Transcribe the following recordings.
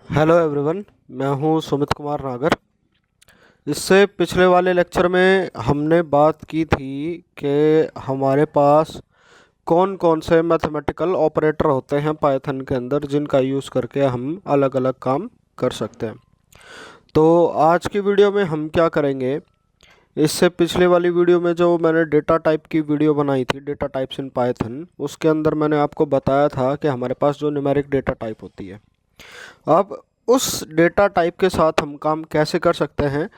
Hello everyone, मैं हूं सुमित कुमार नागर। इससे पिछले वाले लेक्चर में हमने बात की थी कि हमारे पास कौन कौन से मैथमेटिकल ऑपरेटर होते हैं पाइथन के अंदर जिनका यूज़ करके हम अलग अलग काम कर सकते हैं। तो आज की वीडियो में हम क्या करेंगे, इससे पिछले वाली वीडियो में जो मैंने डेटा टाइप की वीडियो बनाई थी, डेटा टाइप्स इन पाइथन, उसके अंदर मैंने आपको बताया था कि हमारे पास जो न्यूमेरिक डेटा टाइप होती है, अब उस डेटा टाइप के साथ हम काम कैसे कर सकते हैं,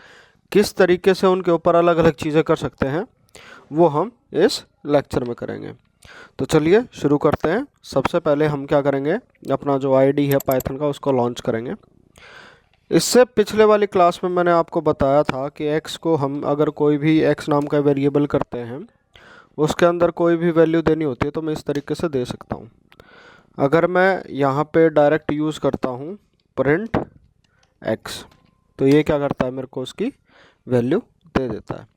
किस तरीके से उनके ऊपर अलग अलग चीज़ें कर सकते हैं, वो हम इस लेक्चर में करेंगे। तो चलिए शुरू करते हैं। सबसे पहले हम क्या करेंगे, अपना जो आईडी है पाइथन का उसको लॉन्च करेंगे। इससे पिछले वाली क्लास में मैंने आपको बताया था कि x को हम अगर कोई भी x नाम का वेरिएबल करते हैं, उसके अंदर कोई भी वैल्यू देनी होती है तो मैं इस तरीके से दे सकता हूँ। अगर मैं यहाँ पे डायरेक्ट यूज़ करता हूँ प्रिंट x, तो ये क्या करता है, मेरे को उसकी वैल्यू दे देता है।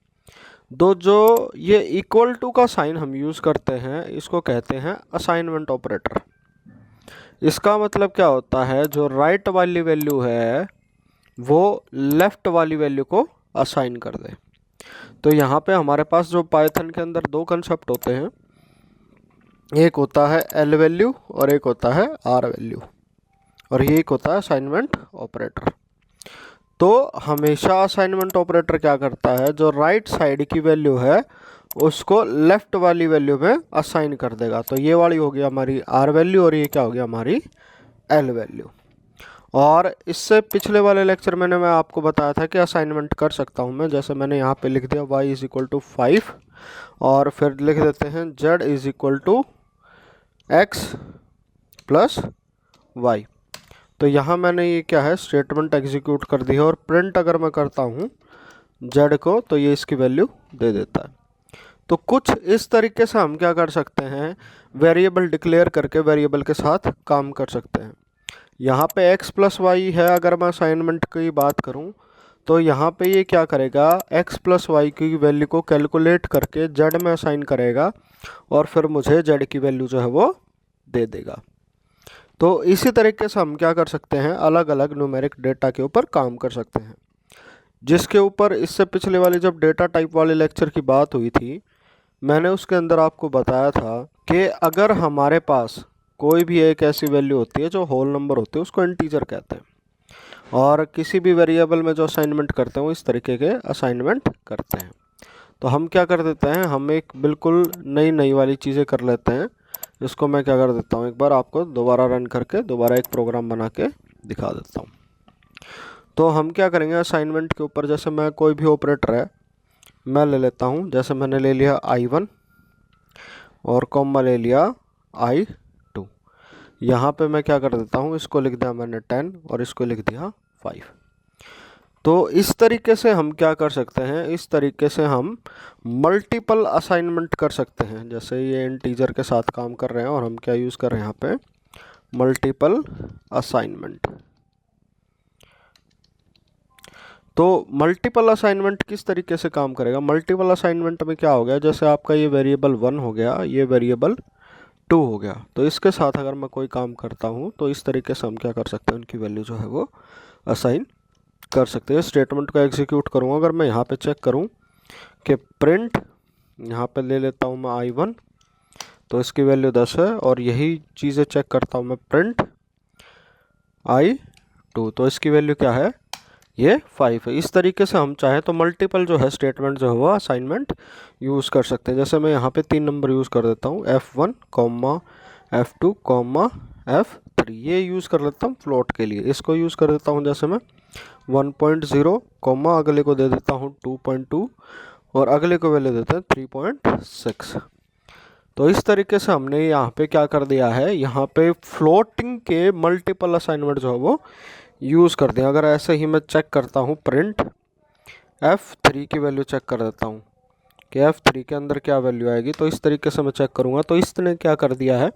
जो ये इक्वल टू का साइन हम यूज़ करते हैं, इसको कहते हैं असाइनमेंट ऑपरेटर। इसका मतलब क्या होता है, जो राइट वाली वैल्यू है वो लेफ़्ट वाली वैल्यू को असाइन कर दे। तो यहाँ पे हमारे पास जो पाइथन के अंदर दो कंसेप्ट होते हैं, एक होता है एल वैल्यू और एक होता है आर वैल्यू, और ये एक होता है असाइनमेंट ऑपरेटर। तो हमेशा असाइनमेंट ऑपरेटर क्या करता है, जो राइट साइड की वैल्यू है उसको लेफ़्ट वाली वैल्यू में असाइन कर देगा। तो ये वाली हो गई हमारी आर वैल्यू और ये क्या हो गया, हमारी एल वैल्यू। और इससे पिछले वाले लेक्चर में मैं आपको बताया था कि असाइनमेंट कर सकता हूँ मैं, जैसे मैंने यहाँ पे लिख दिया y इज़ इक्वल टू 5 और फिर लिख देते हैं z is equal to x plus Y. तो यहाँ मैंने ये क्या है, स्टेटमेंट एग्जीक्यूट कर दी है, और प्रिंट अगर मैं करता हूँ z को तो ये इसकी वैल्यू दे देता है। तो कुछ इस तरीके से हम क्या कर सकते हैं, वेरिएबल डिक्लेयर करके वेरिएबल के साथ काम कर सकते हैं। यहाँ पे x प्लस वाई है, अगर मैं असाइनमेंट की बात करूँ तो यहाँ पे ये क्या करेगा, x प्लस वाई की वैल्यू को कैलकुलेट करके z में असाइन करेगा और फिर मुझे z की वैल्यू जो है वो दे देगा। तो इसी तरीके से हम क्या कर सकते हैं, अलग अलग न्यूमेरिक डेटा के ऊपर काम कर सकते हैं, जिसके ऊपर इससे पिछले वाली जब डेटा टाइप वाले लेक्चर की बात हुई थी, मैंने उसके अंदर आपको बताया था कि अगर हमारे पास कोई भी एक ऐसी वैल्यू होती है जो होल नंबर होती है, उसको इंटीजर कहते हैं, और किसी भी वेरिएबल में जो असाइनमेंट करते हैं वो इस तरीके के असाइनमेंट करते हैं। तो हम क्या कर देते हैं, हम एक बिल्कुल नई वाली चीज़ें कर लेते हैं। इसको मैं क्या कर देता हूँ, एक बार आपको दोबारा रन करके दोबारा एक प्रोग्राम बना के दिखा देता हूँ। तो हम क्या करेंगे, असाइनमेंट के ऊपर जैसे मैं कोई भी ऑपरेटर है मैं ले लेता हूँ, जैसे मैंने ले लिया I1 और कॉमा ले लिया I2। यहाँ पे मैं क्या कर देता हूँ, इसको लिख दिया मैंने 10 और इसको लिख दिया 5। तो इस तरीके से हम क्या कर सकते हैं, इस तरीके से हम मल्टीपल असाइनमेंट कर सकते हैं। जैसे ये इंटीजर के साथ काम कर रहे हैं और हम क्या यूज़ कर रहे हैं यहाँ पे, मल्टीपल असाइनमेंट। तो मल्टीपल असाइनमेंट किस तरीके से काम करेगा, मल्टीपल असाइनमेंट में क्या हो गया, जैसे आपका ये वेरिएबल 1 हो गया, ये वेरिएबल 2 हो गया, तो इसके साथ अगर मैं कोई काम करता हूँ तो इस तरीके से हम क्या कर सकते हैं, उनकी वैल्यू जो है वो असाइन कर सकते हैं। स्टेटमेंट को एग्जीक्यूट करूँगा, अगर मैं यहाँ पे चेक करूँ कि प्रिंट, यहाँ पे ले लेता हूँ मैं I1 तो इसकी वैल्यू 10 है, और यही चीज़ें चेक करता हूँ मैं प्रिंट I2 तो इसकी वैल्यू क्या है, ये 5 है। इस तरीके से हम चाहें तो मल्टीपल जो है स्टेटमेंट जो है वो असाइनमेंट यूज़ कर सकते हैं। जैसे मैं यहाँ पे 3 नंबर यूज़ कर देता हूँ, F1, F2, F3, ये यूज़ कर लेता हूँ फ्लोट के लिए। इसको यूज़ कर देता हूँ जैसे मैं 1.0, अगले को दे देता हूँ 2.2 और अगले को वैल्यू देते हैं 3.6। तो इस तरीके से हमने यहाँ पे क्या कर दिया है, यहाँ पे फ्लोटिंग के मल्टीपल असाइनमेंट जो है वो यूज़ कर दिया। अगर ऐसे ही मैं चेक करता हूँ, प्रिंट F3 की वैल्यू चेक कर देता हूँ कि F3 के अंदर क्या वैल्यू आएगी, तो इस तरीके से मैं चेक करूँगा। तो इसने क्या कर दिया है,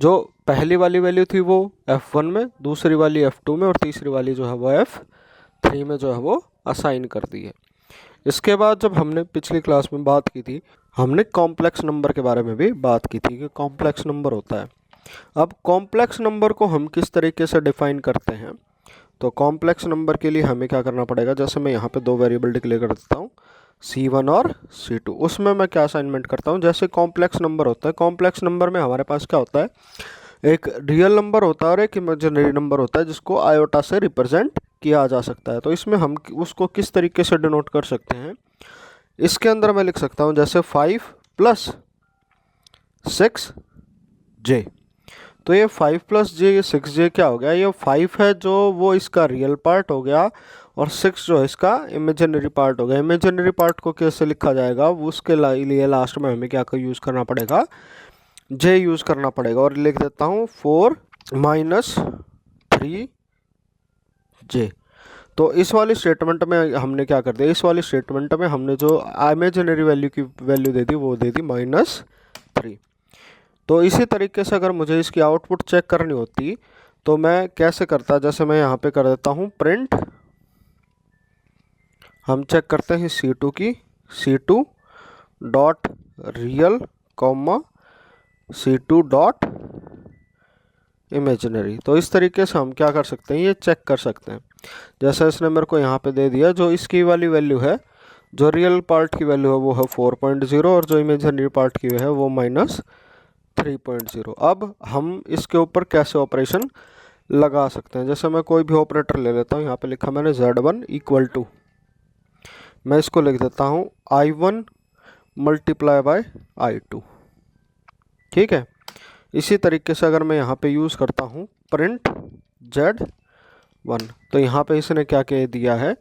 जो पहली वाली वैल्यू थी वो F1 में, दूसरी वाली F2 में और तीसरी वाली जो है वो F3 में जो है वो असाइन कर दी है। इसके बाद जब हमने पिछली क्लास में बात की थी, हमने कॉम्प्लेक्स नंबर के बारे में भी बात की थी कि कॉम्प्लेक्स नंबर होता है। अब कॉम्प्लेक्स नंबर को हम किस तरीके से डिफाइन करते हैं, तो कॉम्प्लेक्स नंबर के लिए हमें क्या करना पड़ेगा, जैसे मैं यहाँ पे दो वेरिएबल डिक्लेयर कर देता हूँ C1 और C2। उसमें मैं क्या असाइनमेंट करता हूँ, जैसे कॉम्प्लेक्स नंबर होता है, कॉम्प्लेक्स नंबर में हमारे पास क्या होता है, एक रियल नंबर होता है और एक इमेजिनरी नंबर होता है जिसको आयोटा से रिप्रेजेंट किया जा सकता है। तो इसमें हम उसको किस तरीके से डिनोट कर सकते हैं, इसके अंदर मैं लिख सकता हूँ जैसे 5 + 6j। तो ये 5 + j 6j क्या हो गया, ये 5 है जो वो इसका रियल पार्ट हो गया और 6 जो है इसका इमेजिनरी पार्ट हो गया। इमेजिनरी पार्ट को कैसे लिखा जाएगा, वो उसके लिए लास्ट में हमें क्या यूज़ करना पड़ेगा, j यूज़ करना पड़ेगा। और लिख देता हूँ 4 - 3j। तो इस वाली स्टेटमेंट में हमने क्या कर दिया, इस वाली स्टेटमेंट में हमने जो इमेजिनरी वैल्यू की वैल्यू दे दी वो दे दी -3। तो इसी तरीके से अगर मुझे इसकी आउटपुट चेक करनी होती तो मैं कैसे करता, जैसे मैं यहाँ पे कर देता हूँ प्रिंट, हम चेक करते हैं C2 की, C2 dot real comma C2 dot imaginary. तो इस तरीके से हम क्या कर सकते हैं, ये चेक कर सकते हैं। जैसे इसने मेरे को यहाँ पे दे दिया, जो इसकी वाली वैल्यू है, जो रियल पार्ट की वैल्यू है वो है 4.0 और जो इमेजिनरी पार्ट की है वो -3.0। अब हम इसके ऊपर कैसे ऑपरेशन लगा सकते हैं, जैसे मैं कोई भी ऑपरेटर ले लेता हूँ। यहाँ पे लिखा मैंने Z1 = मैं इसको लिख देता हूँ I1 × I2। ठीक है। इसी तरीके से अगर मैं यहाँ पे यूज़ करता हूँ प्रिंट Z1, तो यहाँ पे इसने क्या कह दिया है,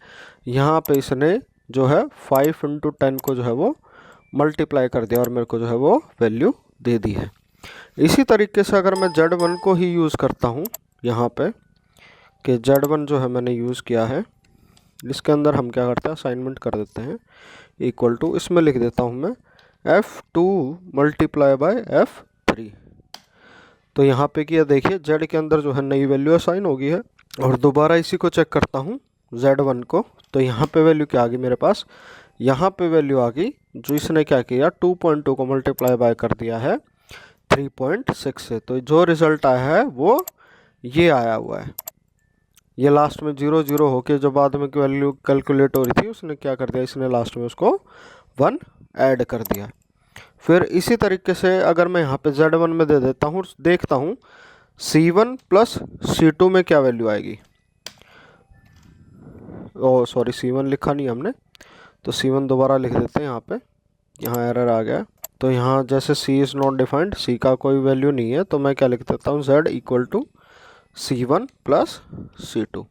यहाँ पे इसने जो है 5 × 10 को जो है वो मल्टीप्लाई कर दिया और मेरे को जो है वो वैल्यू दे दी है। इसी तरीके से अगर मैं Z1 को ही यूज़ करता हूँ यहाँ पे, कि Z1 जो है मैंने यूज़ किया है, इसके अंदर हम क्या करते हैं, असाइनमेंट कर देते हैं =, इसमें लिख देता हूँ मैं F2 × F3। तो यहाँ पे किया देखिए Z के अंदर जो है नई वैल्यू असाइन हो गई है। और दोबारा इसी को चेक करता हूँ Z1 को, तो यहाँ पे वैल्यू क्या आ गई मेरे पास, यहाँ पे वैल्यू आ गई जो इसने क्या किया 2.2 को मल्टीप्लाई बाय कर दिया है 3.6 से। तो जो रिज़ल्ट आया है वो ये आया हुआ है। ये लास्ट में 0 0 होके जो बाद में वैल्यू कैलकुलेट हो रही थी उसने क्या कर दिया, इसने लास्ट में उसको 1 ऐड कर दिया। फिर इसी तरीके से अगर मैं यहाँ पे Z1 में दे देता हूँ, देखता हूँ C1 + C2 में क्या वैल्यू आएगी। ओ सॉरी, C1 लिखा नहीं हमने, तो C1 दोबारा लिख देते हैं यहाँ पे, यहाँ एरर आ गया। तो यहाँ जैसे C is not defined, C का कोई वैल्यू नहीं है, तो मैं क्या लिख देता हूँ Z = C1 + C2।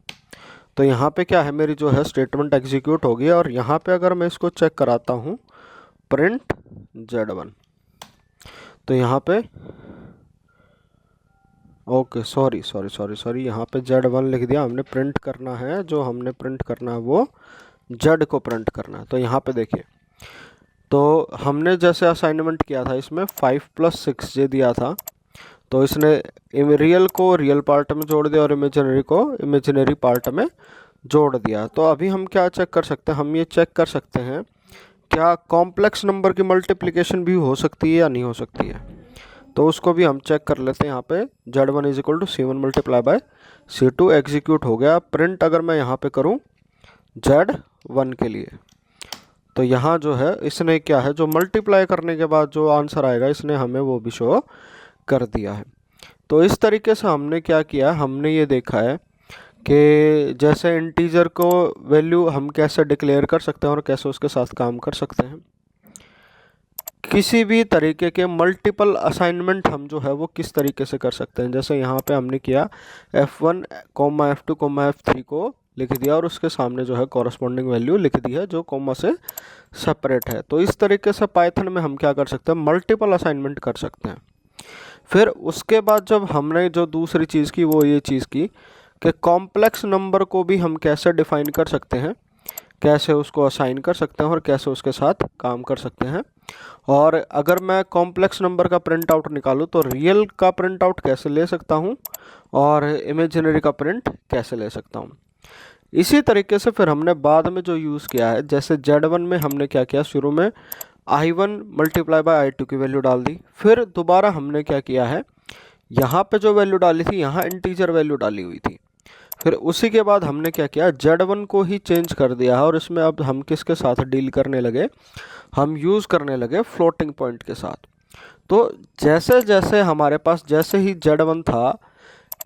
तो यहाँ पे क्या है, मेरी जो है स्टेटमेंट एग्जीक्यूट होगी। और यहाँ पे अगर मैं इसको चेक कराता हूँ प्रिंट Z1, तो यहाँ पे ओके सॉरी, यहाँ पे Z1 लिख दिया हमने। प्रिंट करना है, जो हमने प्रिंट करना है वो Z को प्रिंट करना है। तो यहाँ पे देखिए, तो हमने जैसे असाइनमेंट किया था इसमें 5 + 6j दिया था, तो इसने रियल को रियल पार्ट में जोड़ दिया और इमेजिनरी को इमेजिनरी पार्ट में जोड़ दिया। तो अभी हम क्या चेक कर सकते हैं, हम ये चेक कर सकते हैं क्या कॉम्प्लेक्स नंबर की मल्टीप्लिकेशन भी हो सकती है या नहीं हो सकती है। तो उसको भी हम चेक कर लेते हैं। यहाँ पे Z1 = C1 × C2 एग्जीक्यूट हो गया। प्रिंट अगर मैं यहाँ पे करूँ Z1 के लिए, तो यहाँ जो है इसने क्या है, जो मल्टीप्लाई करने के बाद जो आंसर आएगा इसने हमें वो भी शो कर दिया है। तो इस तरीके से हमने क्या किया, हमने ये देखा है कि जैसे इंटीजर को वैल्यू हम कैसे डिक्लेयर कर सकते हैं और कैसे उसके साथ काम कर सकते हैं। किसी भी तरीके के मल्टीपल असाइनमेंट हम जो है वो किस तरीके से कर सकते हैं। जैसे यहाँ पे हमने किया F1, F2, F3 को लिख दिया और उसके सामने जो है कॉरस्पॉन्डिंग वैल्यू लिख दी है जो कॉमा से सेपरेट है। तो इस तरीके से पाइथन में हम क्या कर सकते हैं, मल्टीपल असाइनमेंट कर सकते हैं। फिर उसके बाद जब हमने जो दूसरी चीज़ की वो ये चीज़ की कि कॉम्प्लेक्स नंबर को भी हम कैसे डिफ़ाइन कर सकते हैं, कैसे उसको असाइन कर सकते हैं और कैसे उसके साथ काम कर सकते हैं। और अगर मैं कॉम्प्लेक्स नंबर का प्रिंट आउट निकालूँ तो रियल का प्रिंट आउट कैसे ले सकता हूँ और इमेजिनरी का प्रिंट कैसे ले सकता हूँ। इसी तरीके से फिर हमने बाद में जो यूज़ किया है, जैसे Z1 में हमने क्या किया, शुरू में I1 × I2 की वैल्यू डाल दी। फिर दोबारा हमने क्या किया है, यहाँ पे जो वैल्यू डाली थी यहाँ इंटीजर वैल्यू डाली हुई थी। फिर उसी के बाद हमने क्या किया, Z1 को ही चेंज कर दिया है और इसमें अब हम किसके साथ डील करने लगे, हम यूज़ करने लगे फ्लोटिंग पॉइंट के साथ। तो जैसे जैसे हमारे पास जैसे ही Z1 था,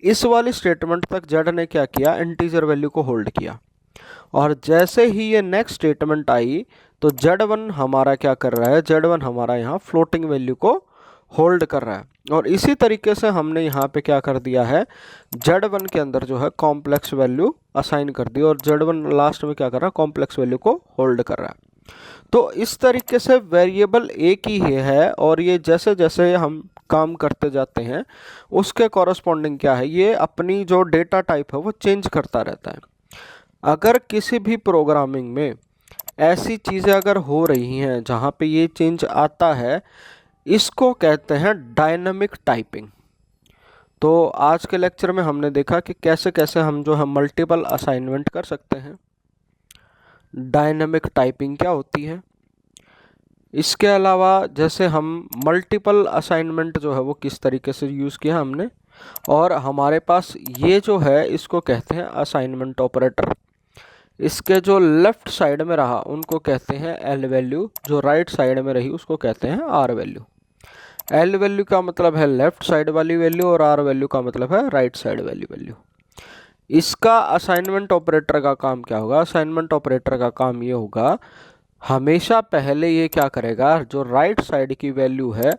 इस वाली स्टेटमेंट तक Z ने क्या किया, इंटीजर वैल्यू को होल्ड किया, और जैसे ही ये नेक्स्ट स्टेटमेंट आई तो Z1 हमारा क्या कर रहा है, Z1 हमारा यहाँ फ्लोटिंग वैल्यू को होल्ड कर रहा है। और इसी तरीके से हमने यहाँ पे क्या कर दिया है, Z1 के अंदर जो है कॉम्प्लेक्स वैल्यू असाइन कर दी और Z1 लास्ट में क्या कर रहा है, कॉम्प्लेक्स वैल्यू को होल्ड कर रहा है। तो इस तरीके से वेरिएबल एक ही है और ये जैसे जैसे हम काम करते जाते हैं उसके कॉरस्पॉन्डिंग क्या है, ये अपनी जो डेटा टाइप है वो चेंज करता रहता है। अगर किसी भी प्रोग्रामिंग में ऐसी चीज़ें अगर हो रही हैं जहाँ पे ये चेंज आता है, इसको कहते हैं डायनामिक टाइपिंग। तो आज के लेक्चर में हमने देखा कि कैसे कैसे हम जो है मल्टीपल असाइनमेंट कर सकते हैं, डायनामिक टाइपिंग क्या होती है। इसके अलावा जैसे हम मल्टीपल असाइनमेंट जो है वो किस तरीके से यूज़ किया हमने, और हमारे पास ये जो है इसको कहते हैं असाइनमेंट ऑपरेटर। इसके जो लेफ़्ट साइड में रहा उनको कहते हैं एल वैल्यू, जो राइट साइड में रही उसको कहते हैं आर वैल्यू। एल वैल्यू का मतलब है लेफ़्ट साइड वाली वैल्यू और आर वैल्यू का मतलब है राइट साइड वाली वैल्यू। इसका असाइनमेंट ऑपरेटर का काम क्या होगा, असाइनमेंट ऑपरेटर का काम ये होगा, हमेशा पहले ये क्या करेगा, जो राइट साइड की वैल्यू है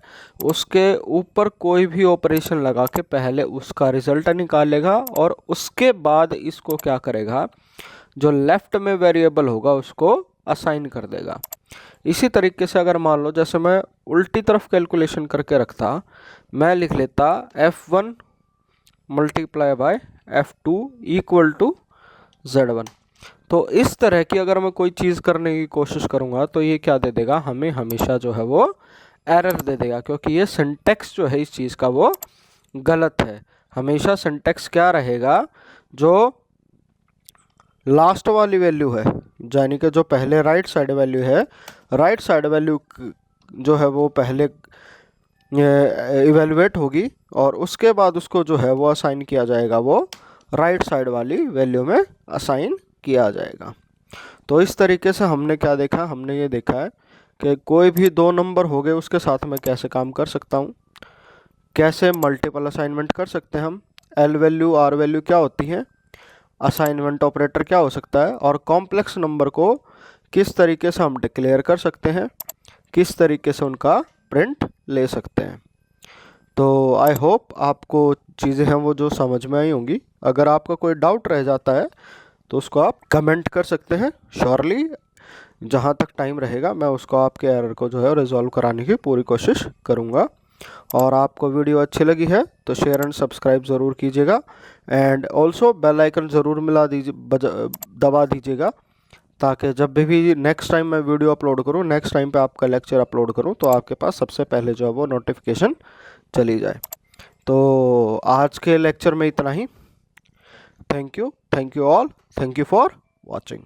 उसके ऊपर कोई भी ऑपरेशन लगा के पहले उसका रिजल्ट निकालेगा और उसके बाद इसको क्या करेगा, जो लेफ़्ट में वेरिएबल होगा उसको असाइन कर देगा। इसी तरीके से अगर मान लो जैसे मैं उल्टी तरफ कैलकुलेशन करके रखता, मैं लिख लेता F1 multiply by F2 equal to Z1। तो इस तरह की अगर मैं कोई चीज़ करने की कोशिश करूँगा तो ये क्या दे देगा, हमें हमेशा जो है वो एरर दे देगा, क्योंकि ये सिंटैक्स जो है इस चीज़ का वो गलत है। हमेशा सिंटैक्स क्या रहेगा, जो लास्ट वाली वैल्यू है, यानी कि जो पहले राइट साइड वैल्यू है, राइट साइड वैल्यू जो है वो पहले इवेलुएट होगी और उसके बाद उसको जो है वो असाइन किया जाएगा, वो राइट साइड वाली वैल्यू में असाइन किया जाएगा। तो इस तरीके से हमने क्या देखा, हमने ये देखा है कि कोई भी दो नंबर हो गए उसके साथ मैं कैसे काम कर सकता हूँ, कैसे मल्टीपल असाइनमेंट कर सकते हैं हम, एल वैल्यू आर वैल्यू क्या होती है, असाइनमेंट ऑपरेटर क्या हो सकता है, और कॉम्प्लेक्स नंबर को किस तरीके से हम डिक्लेयर कर सकते हैं, किस तरीके से उनका प्रिंट ले सकते हैं। तो आई होप आपको चीज़ें हैं वो जो समझ में आई होंगी। अगर आपका कोई डाउट रह जाता है तो उसको आप कमेंट कर सकते हैं। श्योरली जहाँ तक टाइम रहेगा मैं उसको आपके एरर को जो है रिजॉल्व कराने की पूरी कोशिश करूँगा। और आपको वीडियो अच्छी लगी है तो शेयर एंड सब्सक्राइब ज़रूर कीजिएगा, एंड ऑल्सो बेल आइकन ज़रूर दबा दीजिएगा, ताकि जब भी नेक्स्ट टाइम मैं वीडियो अपलोड करूँ, नेक्स्ट टाइम पे आपका लेक्चर अपलोड करूँ, तो आपके पास सबसे पहले जो है वो नोटिफिकेशन चली जाए। तो आज के लेक्चर में इतना ही। Thank you all, thank you for watching.